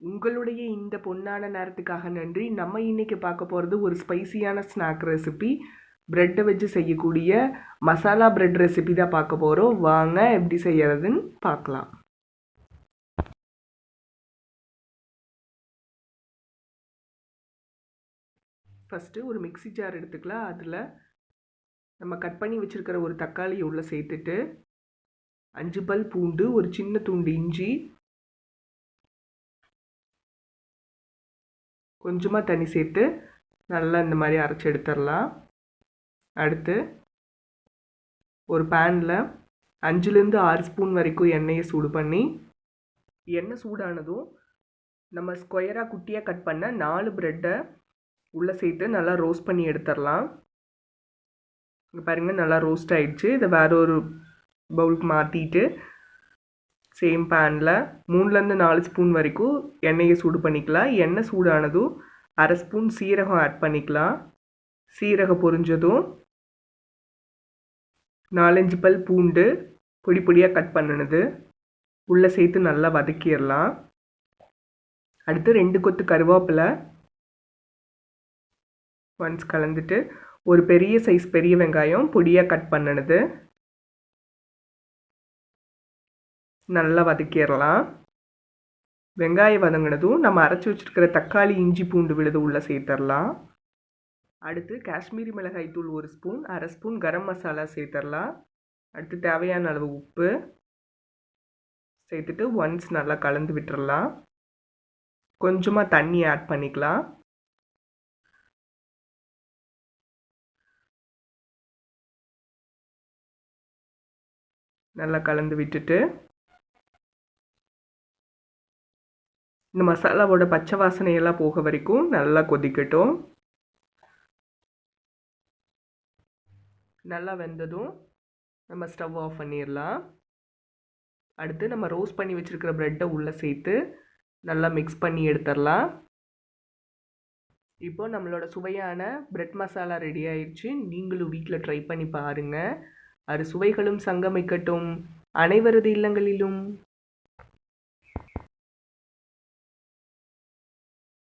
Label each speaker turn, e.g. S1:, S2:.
S1: உங்களுடைய இந்த பொன்னான நேரத்துக்காக நன்றி. நம்ம இன்னைக்கு பார்க்க போகிறது ஒரு ஸ்பைசியான ஸ்நாக் ரெசிபி. ப்ரெட்டை வச்சு செய்யக்கூடிய மசாலா பிரெட் ரெசிபி தான் பார்க்க போகிறோம். வாங்க எப்படி செய்யறதுன்னு பார்க்கலாம். ஃபஸ்ட்டு ஒரு மிக்ஸி ஜார் எடுத்துக்கலாம். அதில் நம்ம கட் பண்ணி வச்சுருக்கிற ஒரு தக்காளி உள்ளே சேர்த்துட்டு 5 பல் பூண்டு, ஒரு சின்ன துண்டு இஞ்சி, கொஞ்சமாக தண்ணி சேர்த்து நல்லா இந்த மாதிரி அரைச்சி எடுத்துடலாம். அடுத்து ஒரு பேனில் 5லேருந்து 6 ஸ்பூன் வரைக்கும் எண்ணெயை சூடு பண்ணி, எண்ணெய் சூடானதும் நம்ம ஸ்கொயராக குட்டியாக கட் பண்ண 4 ப்ரெட்டை உள்ளே சேர்த்து நல்லா ரோஸ்ட் பண்ணி எடுத்துடலாம். இங்கே பாருங்கள், நல்லா ரோஸ்ட் ஆகிடுச்சு. இதை வேற ஒரு பவுலுக்கு மாற்றிட்டு சேம் பேனில் 3லேருந்து 4 ஸ்பூன் வரைக்கும் எண்ணெயை சூடு பண்ணிக்கலாம். எண்ணெய் சூடானதும் 1/2 ஸ்பூன் சீரகம் ஆட் பண்ணிக்கலாம். சீரகம் பொரிஞ்சதும் 4-5 பல் பூண்டு பொடி பொடியாக கட் பண்ணினது உள்ளே சேர்த்து நல்லா வதக்கிடலாம். அடுத்து 2 கொத்து கருவேப்பிலை ஒன்ஸ் கலந்துட்டு, ஒரு பெரிய சைஸ் பெரிய வெங்காயம் பொடியாக கட் பண்ணினது நல்லா வதக்கிடலாம். வெங்காயம் வதங்கினதும் நம்ம அரைச்சி வச்சுருக்கிற தக்காளி இஞ்சி பூண்டு விழுது உள்ளே சேர்த்துடலாம். அடுத்து காஷ்மீரி மிளகாய் தூள் 1 ஸ்பூன், 1/2 ஸ்பூன் கரம் மசாலா சேர்த்துடலாம். அடுத்து தேவையான அளவு உப்பு சேர்த்துட்டு ஒன்ஸ் நல்லா கலந்து விட்டுறலாம். கொஞ்சமாக தண்ணி ஆட் பண்ணிக்கலாம். நல்லா கலந்து விட்டுட்டு இந்த மசாலாவோட பச்சை வாசனையெல்லாம் போக வரைக்கும் நல்லா கொதிக்கட்டும். நல்லா வெந்ததும் நம்ம ஸ்டவ் ஆஃப் பண்ணிடலாம். அடுத்து நம்ம ரோஸ்ட் பண்ணி வச்சுருக்கிற ப்ரெட்டை உள்ளே சேர்த்து நல்லா மிக்ஸ் பண்ணி எடுத்துடலாம். இப்போ நம்மளோட சுவையான பிரெட் மசாலா ரெடி ஆயிடுச்சு. நீங்களும் வீட்டில் ட்ரை பண்ணி பாருங்கள். அது சுவைகளும் சங்கமிக்கட்டும் அனைவரது இல்லங்களிலும்.